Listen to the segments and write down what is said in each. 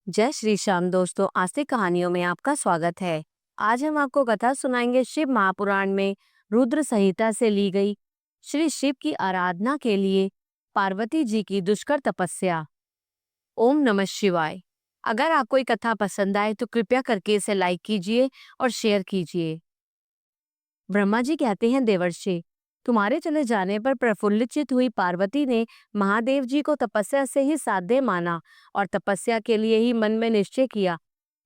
जय श्री श्याम दोस्तों, आस्तिक कहानियों में आपका स्वागत है। आज हम आपको कथा सुनाएंगे शिव महापुराण में रुद्र संहिता से ली गई श्री शिव की आराधना के लिए पार्वती जी की दुष्कर तपस्या। ओम नमः शिवाय। अगर आपको ये कथा पसंद आए तो कृपया करके इसे लाइक कीजिए और शेयर कीजिए। ब्रह्मा जी कहते हैं, देवर्षि, तुम्हारे चले जाने पर प्रफुल्लित चित्त हुई पार्वती ने महादेव जी को तपस्या से ही साध्य माना और तपस्या के लिए ही मन में निश्चय किया।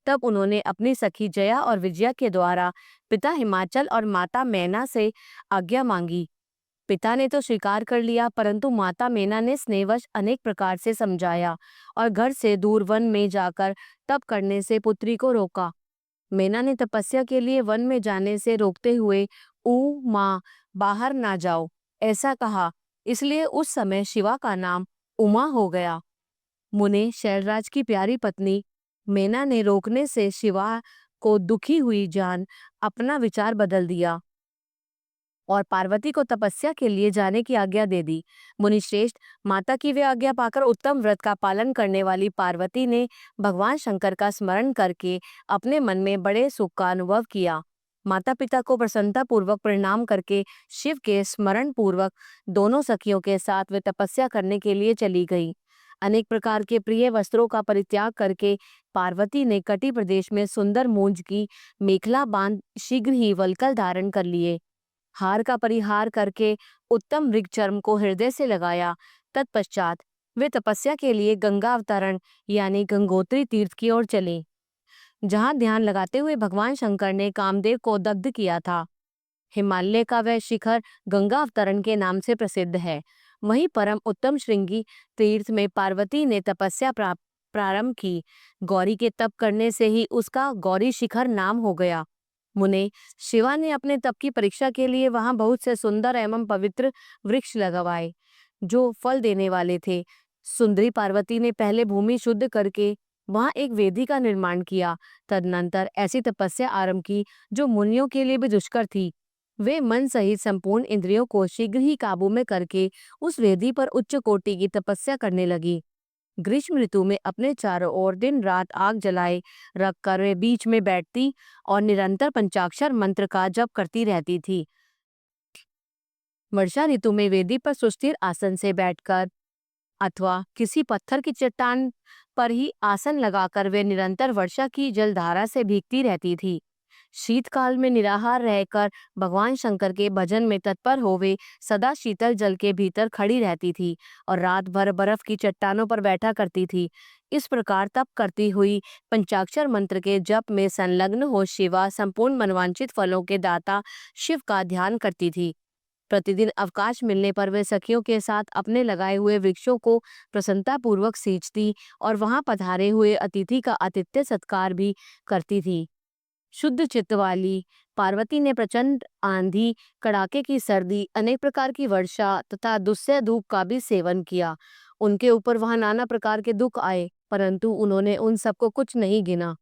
तब उन्होंने अपनी सखी जया और विजया के द्वारा पिता हिमाचल और माता मैना से आज्ञा मांगी। पिता ने तो स्वीकार कर लिया, परंतु माता मैना ने स्नेहवश अनेक प्रकार से समझाया और घर से दूर वन में जाकर तप करने से पुत्री को रोका। मैना ने तपस्या के लिए वन में जाने से रोकते हुए ऊ माँ, बाहर ना जाओ, ऐसा कहा। इसलिए उस समय शिवा का नाम उमा हो गया। मुने शैलराज की प्यारी पत्नी मैना ने रोकने से शिवा को दुखी हुई जान अपना विचार बदल दिया और पार्वती को तपस्या के लिए जाने की आज्ञा दे दी। मुनिश्रेष्ठ, माता की वे आज्ञा पाकर उत्तम व्रत का पालन करने वाली पार्वती ने भगवान शंकर का स्मरण करके अपने मन में बड़े सुख का अनुभव किया। माता पिता को प्रसन्नता पूर्वक प्रणाम करके शिव के स्मरण पूर्वक दोनों सखियों के साथ वे तपस्या करने के लिए चली गई। अनेक प्रकार के प्रिय वस्त्रों का परित्याग करके पार्वती ने कटी प्रदेश में सुंदर मूंज की मेखला बांध शीघ्र ही वल्कल धारण कर लिए। हार का परिहार करके उत्तम मृग चर्म को हृदय से लगाया। तत्पश्चात वे तपस्या के लिए गंगा अवतरण यानी गंगोत्री तीर्थ की ओर चले, जहां ध्यान लगाते हुए भगवान शंकर ने कामदेव को दग्ध किया था। हिमालय का वह शिखर गंगा अवतरण के नाम से प्रसिद्ध है। वहीं परम उत्तम श्रृंगी तीर्थ में पार्वती ने तपस्या प्रारंभ की। गौरी के तप करने से ही उसका गौरी शिखर नाम हो गया। मुने, शिवा ने अपने तप की परीक्षा के लिए वहां बहुत से सुंदर एवं पवित्र वृक्ष लगवाए जो फल देने वाले थे। सुंदरी पार्वती ने पहले भूमि शुद्ध करके वहां एक वेदी का निर्माण किया। तदनंतर ऐसी तपस्या आरंभ की जो मुनियों के लिए भी दुष्कर थी। वे मन सहित संपूर्ण इंद्रियों को शीघ्र ही काबू में करके उस वेदी पर उच्च कोटि की तपस्या करने लगी। ग्रीष्म ऋतु में अपने चारों ओर दिन रात आग जलाए रखकर वे बीच में बैठती और निरंतर पंचाक्षर मंत्र का जप करती रहती थी। वर्षा ऋतु में वेदी पर सुस्थिर आसन से बैठकर अथवा किसी पत्थर की चट्टान पर ही आसन लगाकर वे निरंतर वर्षा की जलधारा से भीगती रहती थी। शीतकाल में निराहार रहकर भगवान शंकर के भजन में तत्पर हो वे सदा शीतल जल के भीतर खड़ी रहती थी और रात भर बर्फ की चट्टानों पर बैठा करती थी। इस प्रकार तप करती हुई पंचाक्षर मंत्र के जप में संलग्न हो शिवा संपूर्ण मनवांचित फलों के दाता शिव का ध्यान करती थी। प्रतिदिन अवकाश मिलने पर वे सखियों के साथ अपने लगाए हुए वृक्षों को प्रसन्नता पूर्वक सींचती और वहां पधारे हुए अतिथि का आतिथ्य सत्कार भी करती थी। शुद्ध चित्त वाली पार्वती ने प्रचंड आंधी, कड़ाके की सर्दी, अनेक प्रकार की वर्षा तथा दुस्सह धूप का भी सेवन किया। उनके ऊपर वहां नाना प्रकार के दुख आए, परंतु उन्होंने उन सबको कुछ नहीं गिना।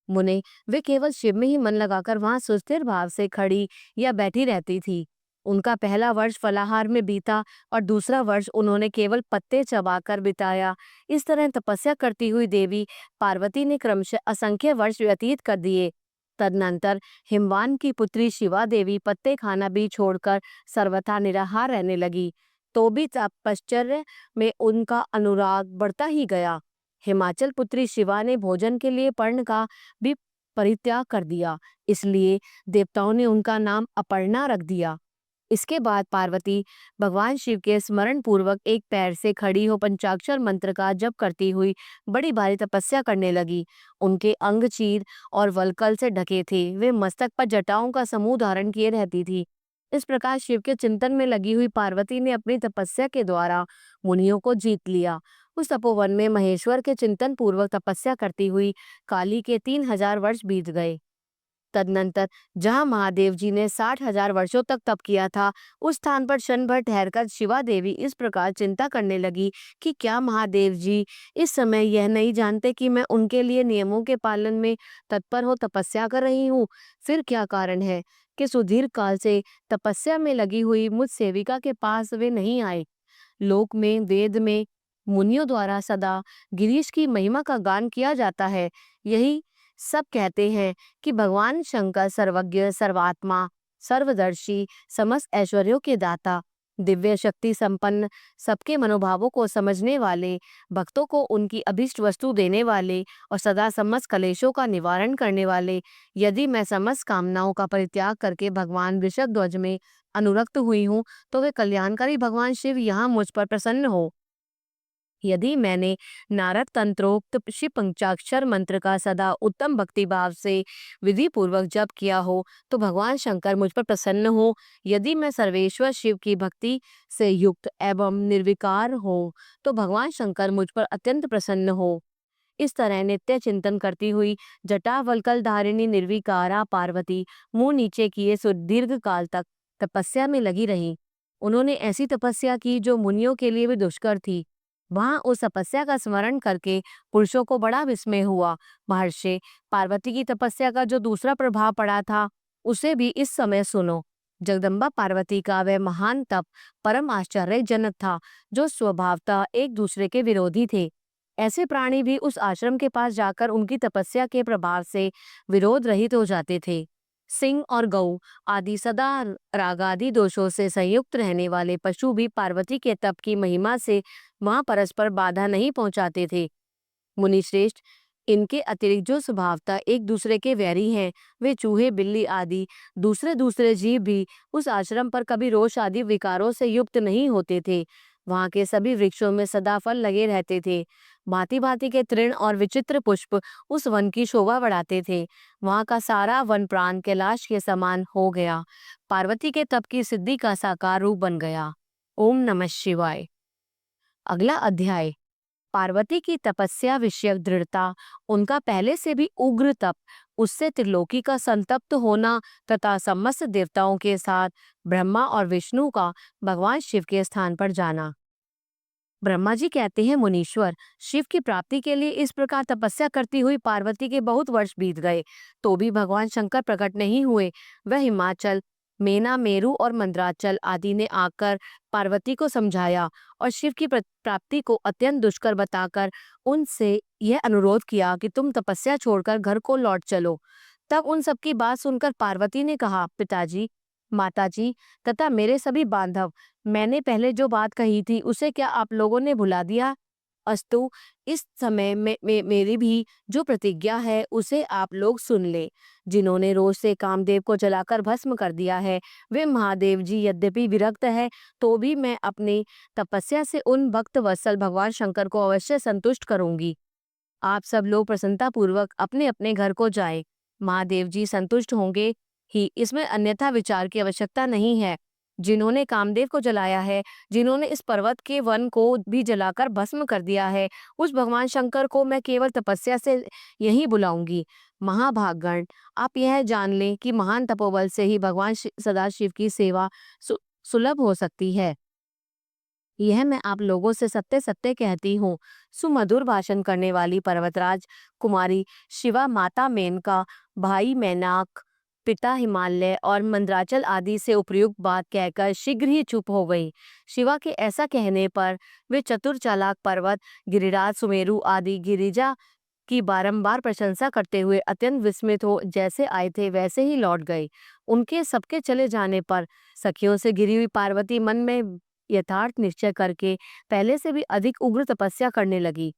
मुने, वे केवल शिव में ही मन लगाकर वहां सुस्थिर भाव से खड़ी या बैठी रहती थी। उनका पहला वर्ष फलाहार में बीता और दूसरा वर्ष उन्होंने केवल पत्ते चबाकर बिताया। इस तरह तपस्या करती हुई देवी पार्वती ने क्रमशः असंख्य वर्ष व्यतीत कर दिए। तदनंतर हिमवान की पुत्री शिवा देवी पत्ते खाना भी छोड़कर सर्वथा निराहार रहने लगी। तो भी तपश्चर्या में उनका अनुराग बढ़ता ही गया। हिमाचल पुत्री शिवा ने भोजन के लिए पर्ण का भी परित्याग कर दिया, इसलिए देवताओं ने उनका नाम अपर्णा रख दिया। इसके बाद पार्वती भगवान शिव के स्मरण पूर्वक एक पैर से खड़ी हो पंचाक्षर मंत्र का जप करती हुई बड़ी भारी तपस्या करने लगी। उनके अंग चीर और वल्कल से ढके थे। वे मस्तक पर जटाओं का समूह धारण किए रहती थी। इस प्रकार शिव के चिंतन में लगी हुई पार्वती ने अपनी तपस्या के द्वारा मुनियों को जीत लिया। उस तपोवन में महेश्वर के चिंतन पूर्वक तपस्या करती हुई काली के 3,000 वर्ष बीत गए। तदनंतर जहां महादेव जी ने 60,000 वर्षों तक तप किया था, उस स्थान पर क्षण भर ठहरकर शिवा देवी इस प्रकार चिंता करने लगी कि क्या महादेव जी इस समय यह नहीं जानते कि मैं उनके लिए नियमों के पालन में तत्पर हो तपस्या कर रही हूँ। फिर क्या कारण है कि सुदीर्घ काल से तपस्या में लगी हुई मुझ सेविका के पास वे नहीं आए। लोक में, वेद में मुनियों द्वारा सदा गिरीश की महिमा का गान किया जाता है। यही सब कहते हैं कि भगवान शंकर सर्वज्ञ, सर्वात्मा, सर्वदर्शी, समस्त ऐश्वर्यों के दाता, दिव्य शक्ति संपन्न, सबके मनोभावों को समझने वाले, भक्तों को उनकी अभीष्ट वस्तु देने वाले और सदा समस्त कलेशों का निवारण करने वाले, यदि मैं समस्त कामनाओं का परित्याग करके भगवान वृषभध्वज में अनुरक्त हुई हूँ, तो वे कल्याणकारी भगवान शिव यहाँ मुझ पर प्रसन्न हो। यदि मैंने नारद तंत्रोक्त शिव पंचाक्षर मंत्र का सदा उत्तम भक्ति भाव से विधि पूर्वक जप किया हो, तो भगवान शंकर मुझ पर प्रसन्न हो। यदि मैं सर्वेश्वर शिव की भक्ति से युक्त एवं निर्विकार हो, तो भगवान शंकर मुझ पर अत्यंत प्रसन्न हो। इस तरह नित्य चिंतन करती हुई जटावल्कल धारिणी निर्विकारा पार्वती मुंह नीचे किए सुदीर्घ काल तक तपस्या में लगी रही। उन्होंने ऐसी तपस्या की जो मुनियों के लिए भी दुष्कर थी। वहां उस तपस्या का स्मरण करके पुरुषों को बड़ा विस्मय हुआ। महर्षि, पार्वती की तपस्या का जो दूसरा प्रभाव पड़ा था, उसे भी इस समय सुनो। जगदम्बा पार्वती का वह महान तप परम आश्चर्यजनक था, जो स्वभावतः एक दूसरे के विरोधी थे। ऐसे प्राणी भी उस आश्रम के पास जाकर उनकी तपस्या के प्रभाव से विरोध रहित हो जाते थे। सिंह और गऊ आदि सदा रागादि दोषों से संयुक्त रहने वाले पशु भी पार्वती के तप की महिमा से वहां परस्पर बाधा नहीं पहुंचाते थे। मुनिश्रेष्ठ, इनके अतिरिक्त जो स्वभावतः एक दूसरे के वैरी हैं, वे चूहे, बिल्ली आदि दूसरे दूसरे जीव भी उस आश्रम पर कभी रोष आदि विकारों से युक्त नहीं होते थे। वहां के सभी वृक्षों में सदा फल लगे रहते थे। भांति भांति के तृण और विचित्र पुष्प उस वन की शोभा बढ़ाते थे। वहां का सारा वन प्राण कैलाश के समान हो गया, पार्वती के तप की सिद्धि का साकार रूप बन गया। ओम नमः शिवाय। अगला अध्याय, पार्वती की तपस्या विषयक दृढ़ता, उनका पहले से भी उग्र तप, उससे त्रिलोकी का संतप्त होना तथा समस्त देवताओं के साथ ब्रह्मा और विष्णु का भगवान शिव के स्थान पर जाना। ब्रह्मा जी कहते हैं, मुनीश्वर, शिव की प्राप्ति के लिए इस प्रकार तपस्या करती हुई पार्वती के बहुत वर्ष बीत गए, तो भी भगवान शंकर प्रकट नहीं हुए। वह हिमाचल, मेना, मेरु और मंद्राचल आदि ने आकर पार्वती को समझाया और शिव की प्राप्ति को अत्यंत दुष्कर बताकर उनसे यह अनुरोध किया कि तुम तपस्या छोड़कर घर को लौट चलो। तब उन सबकी बात सुनकर पार्वती ने कहा, पिताजी, माताजी तथा मेरे सभी बांधव, मैंने पहले जो बात कही थी उसे क्या आप लोगों ने भुला दिया? अस्तु, इस समय में मेरी भी जो प्रतिज्ञा है उसे आप लोग सुन ले। जिन्होंने रोज से कामदेव को जलाकर भस्म कर दिया है, वे महादेव जी यद्यपि विरक्त है, तो भी मैं अपनी तपस्या से उन भक्त वत्सल भगवान शंकर को अवश्य संतुष्ट करूंगी। आप सब लोग प्रसन्नता पूर्वक अपने अपने घर को जाएं। महादेव जी संतुष्ट होंगे ही, इसमें अन्यथा विचार की आवश्यकता नहीं है। जिन्होंने कामदेव को जलाया है, जिन्होंने इस पर्वत के वन को भी जलाकर भस्म कर दिया है, उस भगवान शंकर को मैं केवल तपस्या से यहीं बुलाऊंगी। महाभागगण, आप यह जान लें कि महान तपोबल से ही भगवान सदाशिव की सेवा सुलभ हो सकती है। यह मैं आप लोगों से सत्य सत्य कहती हूँ। सुमधुर भाषण करने वाली पर्वतराज कुमारी शिवा, माता मेनका, भाई मैनाक, पिता हिमालय और मंद्राचल आदि से उपयुक्त बात कहकर शीघ्र ही चुप हो गई। शिवा के ऐसा कहने पर वे चतुर चालाक पर्वत, गिरिराज, सुमेरु आदि गिरिजा की बारंबार प्रशंसा करते हुए अत्यंत विस्मित हो जैसे आए थे वैसे ही लौट गए। उनके सबके चले जाने पर सखियों से घिरी हुई पार्वती मन में यथार्थ निश्चय करके पहले से भी अधिक उग्र तपस्या करने लगी।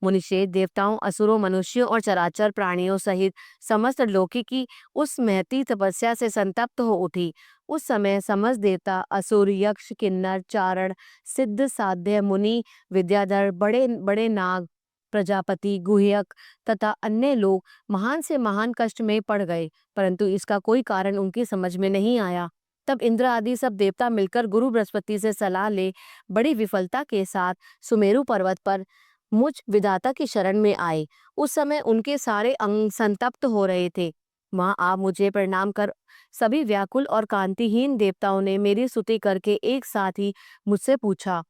मुनिषेध, देवताओं, असुरों, मनुष्यों और चराचर प्राणियों सहित समस्त लौकिकी उस महती तपस्या से संतप्त हो उठी। उस समय समस्त देवता, असुर, यक्ष, किन्नर, चारण, सिद्ध, साध्य, मुनि, विद्याधर, बड़े बड़े नाग, प्रजापति, गुह्यक तथा अन्य लोग महान से महान कष्ट में पड़ गए, परंतु इसका कोई कारण उनकी समझ में नहीं आया। तब इंद्र आदि सब देवता मिलकर गुरु बृहस्पति से सलाह ले बड़ी विफलता के साथ सुमेरु पर्वत पर मुझ विधाता की शरण में आए। उस समय उनके सारे अंग संतप्त हो रहे थे। वहां आप मुझे प्रणाम कर सभी व्याकुल और कांतिहीन देवताओं ने मेरी स्तुति करके एक साथ ही मुझसे पूछा,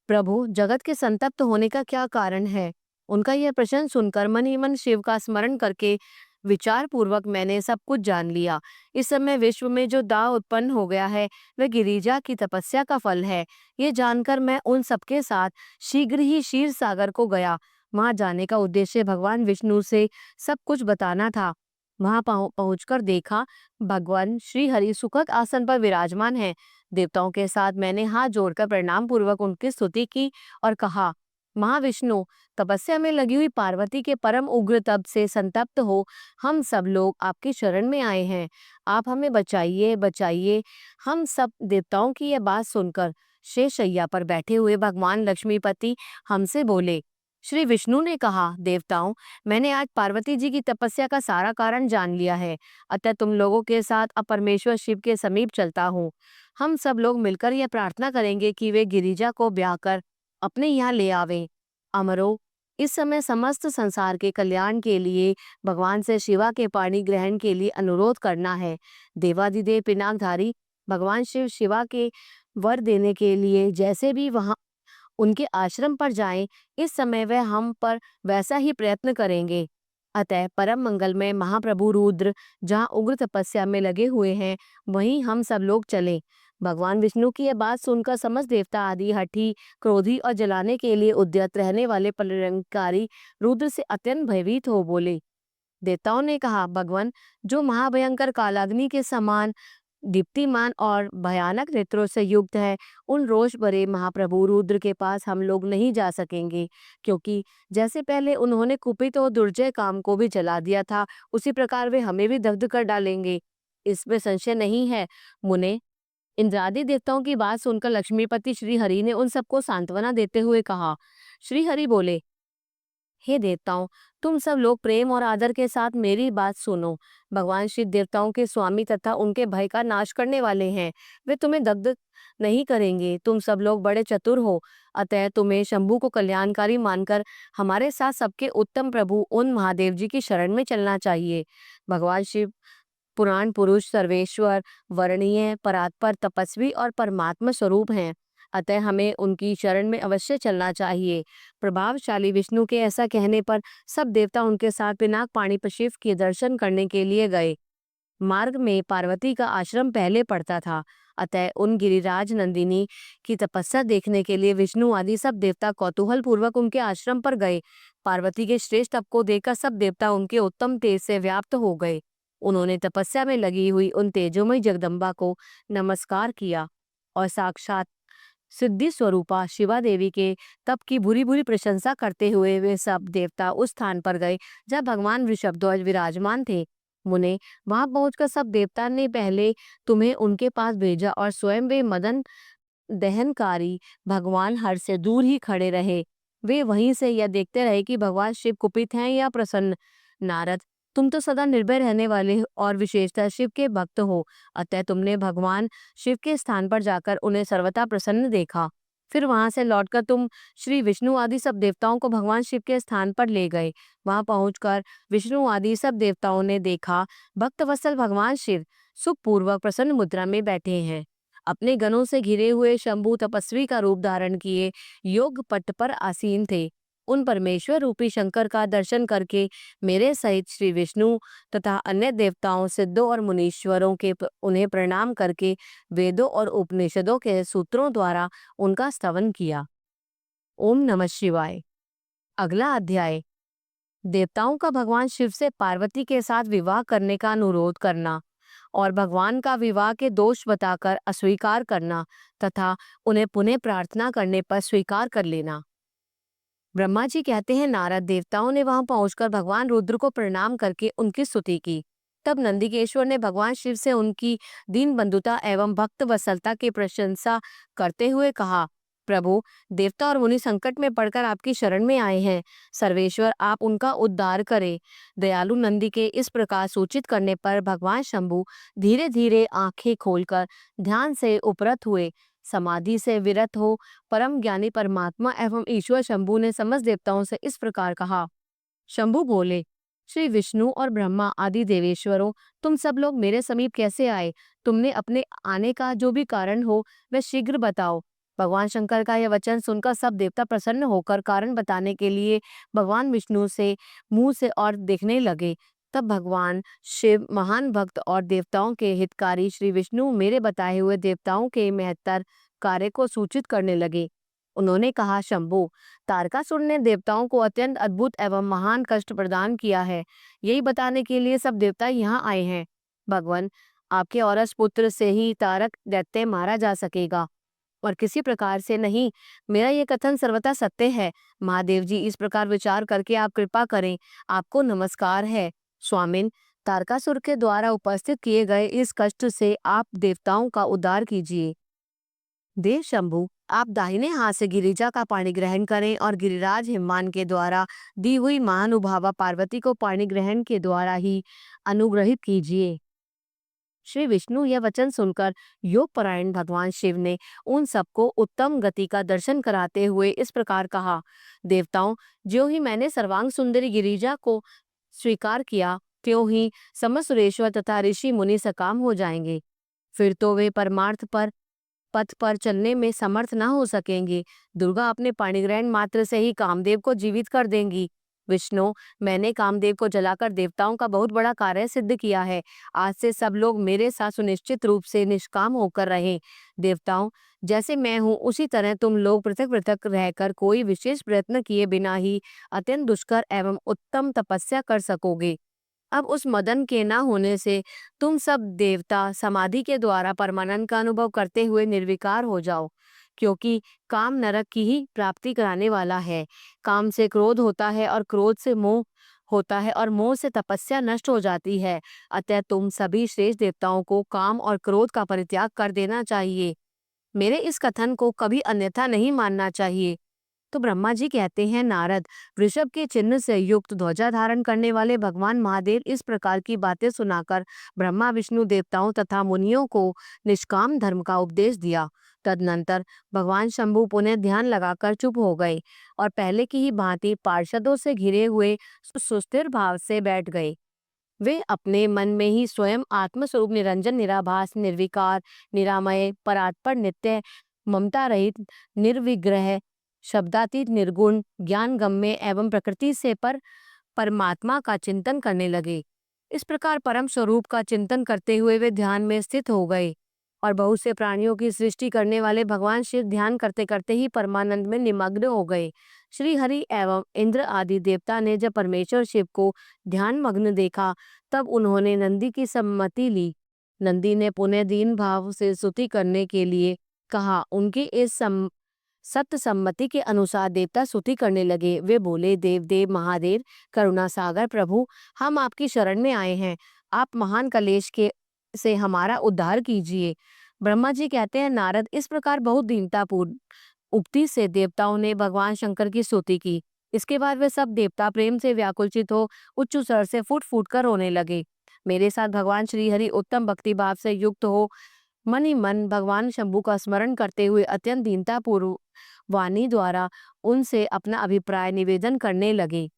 प्रभु, जगत के संतप्त होने का क्या कारण है? उनका यह प्रश्न सुनकर मन ही मन शिव का स्मरण करके विचार पूर्वक मैंने सब कुछ जान लिया। इस समय विश्व में जो दाव उत्पन्न हो गया है वह गिरिजा की तपस्या का फल है। ये जानकर मैं उन सबके साथ शीघ्र ही क्षीर सागर को गया। वहां जाने का उद्देश्य भगवान विष्णु से सब कुछ बताना था। वहां पहुंचकर देखा भगवान श्री हरि सुखद आसन पर विराजमान है। देवताओं के साथ मैंने हाथ जोड़कर प्रणाम पूर्वक उनकी स्तुति की और कहा, महाविष्णु, तपस्या में लगी हुई पार्वती के परम उग्र तप से संतप्त हो हम सब लोग आपकी शरण में आए हैं। आप हमें बचाइए, बचाइए। हम सब देवताओं की यह बात सुनकर शेषशैया पर बैठे हुए भगवान लक्ष्मीपति हमसे बोले। श्री विष्णु ने कहा, देवताओं, मैंने आज पार्वती जी की तपस्या का सारा कारण जान लिया है। अतः तुम लोगों के साथ अब परमेश्वर शिव के समीप चलता हूँ। हम सब लोग मिलकर यह प्रार्थना करेंगे कि वे गिरिजा को ब्याह कर अपने यहाँ ले आवे। अमरो, इस समय समस्त संसार के कल्याण के लिए भगवान से शिवा के पाणी ग्रहण के लिए अनुरोध करना है। देवादिदेव पिनाकधारी भगवान शिव शिवा के वर देने के लिए जैसे भी वहां उनके आश्रम पर जाएं, इस समय वह हम पर वैसा ही प्रयत्न करेंगे। अतः परम मंगलमय महाप्रभु रुद्र जहाँ उग्र तपस्या में लगे हुए हैं, वहीं हम सब लोग चलें। भगवान विष्णु की यह बात सुनकर समस्त देवता आदि हठी, क्रोधी और जलाने के लिए उद्यत रहने वाले प्रलयंकारी रुद्र से अत्यंत भयभीत हो बोले। देवताओं ने कहा, भगवान, जो महाभयंकर कालाग्नि के समान दीप्तिमान और भयानक नेत्रों से युक्त है, उन रोष भरे महाप्रभु रुद्र के पास हम लोग नहीं जा सकेंगे, क्योंकि जैसे पहले उन्होंने कुपित और दुर्जय काम को भी जला दिया था, उसी प्रकार वे हमें भी दग्ध कर डालेंगे। इसमें संशय नहीं है। मुने, इंद्रादि देवताओं की बात सुनकर लक्ष्मीपति श्री हरि ने उन सबको सांत्वना देते हुए कहा। श्री हरि बोले, हे देवताओं, तुम सब लोग प्रेम और आदर के साथ मेरी बात सुनो। भगवान शिव देवताओं के स्वामी तथा उनके भय का नाश करने वाले हैं। वे तुम्हें दग्ध नहीं करेंगे। तुम सब लोग बड़े चतुर हो, अतः तुम्हें शंभु को कल्याणकारी मानकर हमारे साथ सबके उत्तम प्रभु उन महादेव जी की शरण में चलना चाहिए। भगवान शिव पुराण पुरुष, सर्वेश्वर, वर्णीय, परात्पर, तपस्वी और परमात्मा स्वरूप हैं। अतः हमें उनकी शरण में अवश्य चलना चाहिए। प्रभावशाली विष्णु के ऐसा कहने पर सब देवता उनके साथ पिनाक पाणी पर शिव के दर्शन करने के लिए गए। मार्ग में पार्वती का आश्रम पहले पड़ता था, अतः उन गिरिराज नंदिनी की तपस्या देखने के लिए विष्णु आदि सब देवता कौतूहल पूर्वक उनके आश्रम पर गए। पार्वती के श्रेष्ठ तप को देखकर सब देवता उनके उत्तम तेज से व्याप्त हो गए। उन्होंने तपस्या में लगी हुई उन तेजोमयी जगदम्बा को नमस्कार किया और साक्षात सिद्धि स्वरूपा शिवा देवी के तप की बुरी बुरी प्रशंसा करते हुए वे सब देवता उस स्थान पर गए जहाँ भगवान वृषभध्वज विराजमान थे। मुने, वहां पहुंचकर सब देवता ने पहले तुम्हें उनके पास भेजा और स्वयं वे मदन दहनकारी भगवान हर से दूर ही खड़े रहे। वे वहीं से यह देखते रहे कि भगवान शिव कुपित हैं या प्रसन्न। नारद, तुम तो सदा निर्भय रहने वाले और विशेषतः शिव के भक्त हो, अतः तुमने भगवान शिव के स्थान पर जाकर उन्हें सर्वथा प्रसन्न देखा। फिर वहां से लौटकर तुम श्री विष्णु आदि सब देवताओं को भगवान शिव के स्थान पर ले गए। वहां पहुंचकर विष्णु आदि सब देवताओं ने देखा भक्तवत्सल भगवान शिव सुखपूर्वक प्रसन्न मुद्रा में बैठे हैं। अपने गणों से घिरे हुए शंभु तपस्वी का रूप धारण किए योग पट पर आसीन थे। उन परमेश्वर रूपी शंकर का दर्शन करके मेरे सहित श्री विष्णु तथा अन्य देवताओं, सिद्धों और मुनीश्वरों के उन्हें प्रणाम करके वेदों और उपनिषदों के सूत्रों द्वारा उनका स्तवन किया। ओम नमः शिवाय। अगला अध्याय, देवताओं का भगवान शिव से पार्वती के साथ विवाह करने का अनुरोध करना और भगवान का विवाह के दोष बताकर अस्वीकार करना तथा उन्हें पुनः प्रार्थना करने पर स्वीकार कर लेना। ब्रह्मा जी कहते हैं, नारद, देवताओं ने वहां पहुंचकर भगवान रुद्र को प्रणाम करके उनकी स्तुति की। तब नंदिकेश्वर ने भगवान शिव से उनकी दीन बंधुता एवं भक्त वत्सलता की प्रशंसा करते हुए कहा, प्रभु, देवता और मुनि संकट में पड़कर आपकी शरण में आए हैं। सर्वेश्वर, आप उनका उद्धार करें। दयालु नंदी के इस प्रकार सूचित करने पर भगवान शंभु धीरे धीरे आंखें खोलकर ध्यान से उपरत हुए। समाधि से विरत हो परम ज्ञानी परमात्मा एवं ईश्वर शंभु ने समस्त देवताओं से इस प्रकार कहा। शंभु बोले, श्री विष्णु और ब्रह्मा आदि देवेश्वरों, तुम सब लोग मेरे समीप कैसे आए? तुमने अपने आने का जो भी कारण हो वह शीघ्र बताओ। भगवान शंकर का यह वचन सुनकर सब देवता प्रसन्न होकर कारण बताने के लिए भगवान विष्णु से मुंह से और देखने लगे। तब भगवान शिव, महान भक्त और देवताओं के हितकारी श्री विष्णु मेरे बताए हुए देवताओं के महत्तर कार्य को सूचित करने लगे। उन्होंने कहा, शंभु, तारकासुर ने देवताओं को अत्यंत अद्भुत एवं महान कष्ट प्रदान किया है। यही बताने के लिए सब देवता यहाँ आए हैं। भगवान, आपके औरस पुत्र से ही तारक दैत्य मारा जा सकेगा और किसी प्रकार से नहीं। मेरा ये कथन सर्वथा सत्य है। महादेव जी, इस प्रकार विचार करके आप कृपा करें। आपको नमस्कार है। स्वामिन, तारकासुर के द्वारा उपस्थित किए गए इस कष्ट से आप देवताओं का उद्धार कीजिए। देव शंभु, आप दाहिने हाथ से गिरिजा का पाणी ग्रहण करें और गिरिराज हिमवान के द्वारा दी हुई महानुभावा पार्वती को पाणी ग्रहण के द्वारा ही अनुग्रहित कीजिए। श्री विष्णु यह वचन सुनकर योग परायण भगवान शिव ने उन सबको उत्तम गति का दर्शन कराते हुए इस प्रकार कहा, देवताओं, ज्यों ही मैंने सर्वांग सुंदरी गिरिजा को स्वीकार किया, त्यों ही समस्त सुरेश्वर तथा ऋषि मुनि सकाम हो जाएंगे। फिर तो वे परमार्थ पर पथ पर चलने में समर्थ न हो सकेंगे। दुर्गा अपने पाणिग्रहण मात्र से ही कामदेव को जीवित कर देंगी। विष्णु, मैंने कामदेव को जलाकर देवताओं का बहुत बड़ा कार्य सिद्ध किया है। आज से सब लोग मेरे साथ सुनिश्चित रूप से निष्काम होकर रहें। देवताओं, जैसे मैं हूँ उसी तरह तुम लोग पृथक पृथक रहकर कोई विशेष प्रयत्न किए बिना ही अत्यंत दुष्कर एवं उत्तम तपस्या कर सकोगे। अब उस मदन के न होने से तुम सब देवता समाधि के द्वारा परमानंद का अनुभव करते हुए निर्विकार हो जाओ, क्योंकि काम नरक की ही प्राप्ति कराने वाला है। काम से क्रोध होता है और क्रोध से मोह होता है और मोह से तपस्या नष्ट हो जाती है। अतः तुम सभी श्रेष्ठ देवताओं को काम और क्रोध का परित्याग कर देना चाहिए। मेरे इस कथन को कभी अन्यथा नहीं मानना चाहिए। तो ब्रह्मा जी कहते हैं, नारद, वृषभ के चिन्ह से युक्त ध्वजा धारण करने वाले भगवान महादेव इस प्रकार की बातें सुनाकर ब्रह्मा विष्णु देवताओं तथा मुनियों को निष्काम धर्म का उपदेश दिया। तदनंतर भगवान शंभु पुनः ध्यान लगाकर चुप हो गए और पहले की ही भांति पार्षदों से घिरे हुए सुस्थिर भाव से बैठ गए। वे अपने मन में ही स्वयं आत्मस्वरूप निरंजन, निराभास, निर्विकार, निरामय, परात्पर, नित्य, ममता रहित, निर्विग्रह, शब्दातीत, निर्गुण, ज्ञान गम्य एवं प्रकृति से पर परमात्मा का चिंतन करने लगे। इस प्रकार परम स्वरूप का चिंतन करते हुए वे ध्यान में स्थित हो गए और बहुत से प्राणियों की सृष्टि करने वाले भगवान शिव ध्यान करते करते ही परमानंद में निमग्न हो गए। श्री हरि एवं इंद्र आदि देवता ने जब परमेश्वर शिव को ध्यान मग्न देखा, तब उन्होंने नंदी की सम्मति ली। नंदी ने पुनः दीन भाव से स्तुति करने के लिए कहा। उनकी इस सत्य सम्मति के अनुसार देवता स्तुति करने लगे। वे बोले, देव देव महादेव, करुणा सागर प्रभु, हम आपकी शरण में आए हैं। आप महान कलेश के से हमारा उद्धार कीजिए। ब्रह्मा जी कहते हैं, नारद, इस प्रकार बहुत दीनतापूर्ण उक्ति से देवताओं ने भगवान शंकर की स्तुति की। इसके बाद वे सब देवता प्रेम से व्याकुलचित हो उच्च स्वर से फूट फूट कर रोने लगे। मेरे साथ भगवान श्री हरि उत्तम भक्ति भाव से युक्त हो मन ही मन भगवान शंभु का स्मरण करते हुए अत्यंत दीनतापूर्व वाणी द्वारा उनसे अपना अभिप्राय निवेदन करने लगे।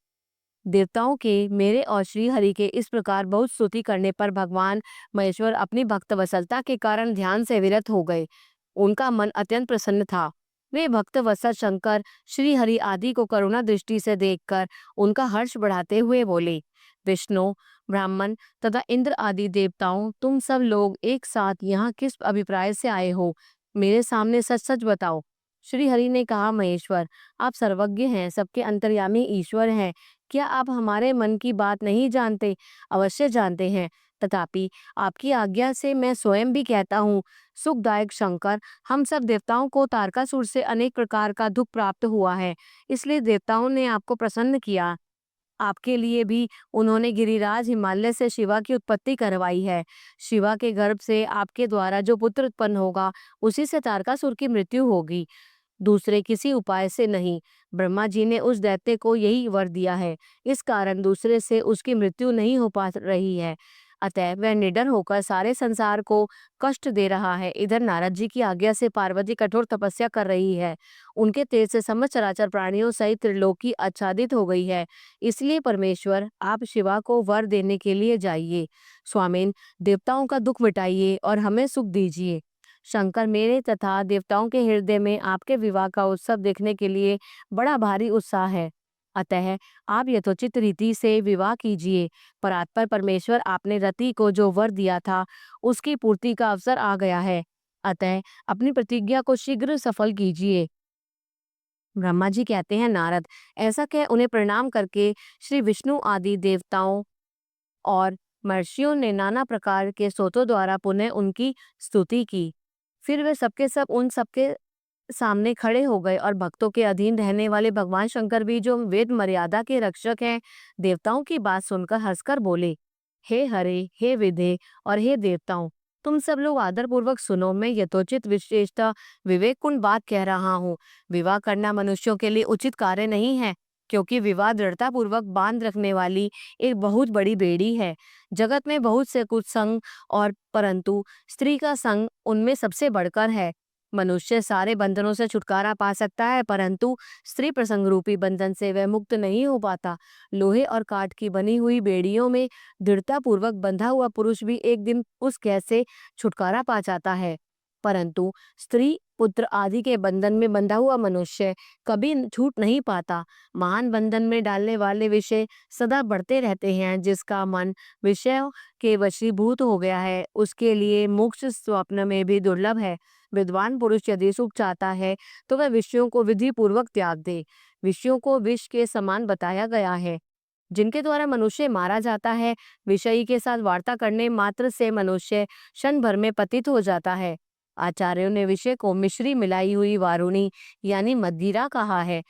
देवताओं के, मेरे और श्री हरि के इस प्रकार बहुत स्तुति करने पर भगवान महेश्वर अपनी भक्त वत्सलता के कारण ध्यान से विरत हो गए। उनका मन अत्यंत प्रसन्न था। वे भक्त वत्सल शंकर, श्री हरि आदि को करुणा दृष्टि से देखकर उनका हर्ष बढ़ाते हुए बोले, विष्णु, ब्राह्मण तथा इंद्र आदि देवताओं, तुम सब लोग एक साथ यहाँ किस अभिप्राय से आए हो? मेरे सामने सच सच बताओ। श्री हरि ने कहा, महेश्वर, आप सर्वज्ञ हैं, सबके अंतर्यामी ईश्वर हैं। क्या आप हमारे मन की बात नहीं जानते? अवश्य जानते हैं। तथापि आपकी आज्ञा से मैं स्वयं भी कहता हूँ, सुखदायक शंकर, हम सब देवताओं को तारकासुर से अनेक प्रकार का दुख प्राप्त हुआ है। इसलिए देवताओं ने आपको प्रसन्न किया। आपके लिए भी उन्होंने गिरिराज हिमालय से शिवा की उत्पत्ति करवाई है। शिवा के गर्भ से आपके द्वारा जो पुत्र उत्पन्न होगा, उसी से तारकासुर की मृत्यु होगी, दूसरे किसी उपाय से नहीं। ब्रह्मा जी ने उस दैत्य को यही वर दिया है। इस कारण दूसरे से उसकी मृत्यु नहीं हो पा रही है। अतः वह निडर होकर सारे संसार को कष्ट दे रहा है। इधर नारद जी की आज्ञा से पार्वती कठोर तपस्या कर रही है। उनके तेज से समस्त चराचर प्राणियों सहित त्रिलोकी आच्छादित हो गई है। इसलिए परमेश्वर, आप शिवा को वर देने के लिए जाइए। स्वामिन, देवताओं का दुख मिटाइए और हमें सुख दीजिए। शंकर, मेरे तथा देवताओं के हृदय में आपके विवाह का उत्सव देखने के लिए बड़ा भारी उत्साह है। अतः आप यथोचित रीति से विवाह कीजिए। परात्पर परमेश्वर आपने रति को जो वर दिया था उसकी पूर्ति का अवसर आ गया है। अतः अपनी प्रतिज्ञा को शीघ्र सफल कीजिए। ब्रह्मा जी कहते हैं, नारद, ऐसा कह उन्हें प्रणाम करके श्री विष्णु आदि देवताओं और महर्षियों ने नाना प्रकार के स्तोत्रों द्वारा पुनः उनकी स्तुति की। फिर वे सबके सब उन सबके सामने खड़े हो गए और भक्तों के अधीन रहने वाले भगवान शंकर भी, जो वेद मर्यादा के रक्षक हैं, देवताओं की बात सुनकर हंसकर बोले, हे हरे, हे विधे और हे देवताओं, तुम सब लोग आदर पूर्वक सुनो। मैं यथोचित विशेषता विवेकपूर्ण बात कह रहा हूँ। विवाह करना मनुष्यों के लिए उचित कार्य नहीं है, क्योंकि विवाह दृढ़ता पूर्वक बांध रखने वाली एक बहुत बड़ी बेड़ी है। जगत में बहुत से कुछ संग और परंतु स्त्री का संग उनमें सबसे बढ़कर है। मनुष्य सारे बंधनों से छुटकारा पा सकता है, परंतु स्त्री प्रसंग रूपी बंधन से वह मुक्त नहीं हो पाता। लोहे और काठ की बनी हुई बेड़ियों में दृढ़ता पूर्वक बंधा हुआ पुरुष भी एक दिन उस कैद से छुटकारा पा जाता है, परंतु स्त्री पुत्र आदि के बंधन में बंधा हुआ मनुष्य कभी छूट नहीं पाता। महान बंधन में डालने वाले विषय सदा बढ़ते रहते हैं। जिसका मन विषयों के वशीभूत हो गया है, उसके लिए मोक्ष स्वप्न में भी दुर्लभ है। विद्वान पुरुष यदि सुख चाहता है तो वह विषयों को विधि पूर्वक त्याग दे। विषयों को विष के समान बताया गया है, जिनके द्वारा मनुष्य मारा जाता है। विषयी के साथ वार्ता करने मात्र से मनुष्य क्षण भर में पतित हो जाता है। आचार्यों ने विषय को मिश्री मिलाई हुई वारुणी यानी मदिरा कहा है।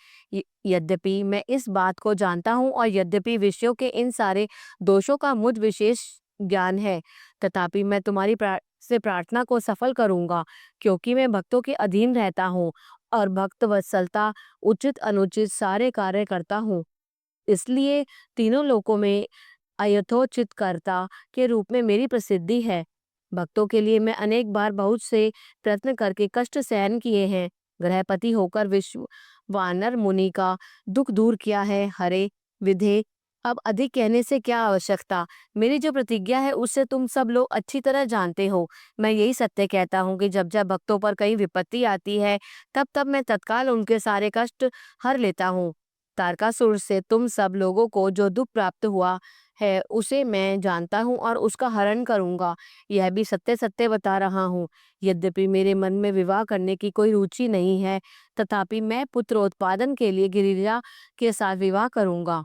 यद्यपि मैं इस बात को जानता हूँ और यद्यपि विषयों के इन सारे दोषों का मुझ विशेष ज्ञान है, तथापि मैं तुम्हारी से प्रार्थना को सफल करूंगा, क्योंकि मैं भक्तों के अधीन रहता हूँ और भक्त वत्सलता उचित अनुचित सारे कार्य करता हूँ। इसलिए तीनों लोकों में अयथोचित कर्ता के रूप में मेरी प्रसिद्धि है। भक्तों के लिए मैं अनेक बार बहुत से प्रयत्न करके कष्ट सहन किए हैं। गृहपति होकर विश्व वानर मुनि का दुख दूर किया है। हरे विधे, अब अधिक कहने से क्या आवश्यकता। मेरी जो प्रतिज्ञा है उससे तुम सब लोग अच्छी तरह जानते हो। मैं यही सत्य कहता हूँ कि जब जब भक्तों पर कहीं विपत्ति आती है, तब तब मैं तत्काल उनके सारे कष्ट हर लेता हूँ। तारकासुर से तुम सब लोगों को जो दुख प्राप्त हुआ है उसे मैं जानता हूँ और उसका हरण करूंगा। यह भी सत्य सत्य बता रहा हूँ। यद्यपि मेरे मन में विवाह करने की कोई रुचि नहीं है, तथापि मैं पुत्रोत्पादन के लिए गिरिजा के साथ विवाह करूंगा।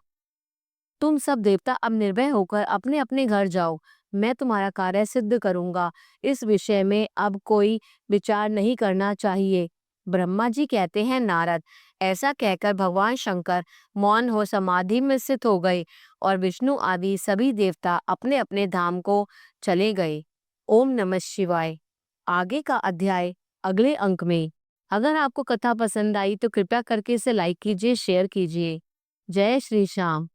तुम सब देवता अब निर्भय होकर अपने अपने घर जाओ। मैं तुम्हारा कार्य सिद्ध करूंगा। इस विषय में अब कोई विचार नहीं करना चाहिए। ब्रह्मा जी कहते हैं, नारद, ऐसा कहकर भगवान शंकर मौन हो समाधि में स्थित हो गए और विष्णु आदि सभी देवता अपने अपने धाम को चले गए। ओम नमः शिवाय। आगे का अध्याय अगले अंक में। अगर आपको कथा पसंद आई तो कृपया करके इसे लाइक कीजिए, शेयर कीजिए। जय श्री श्याम।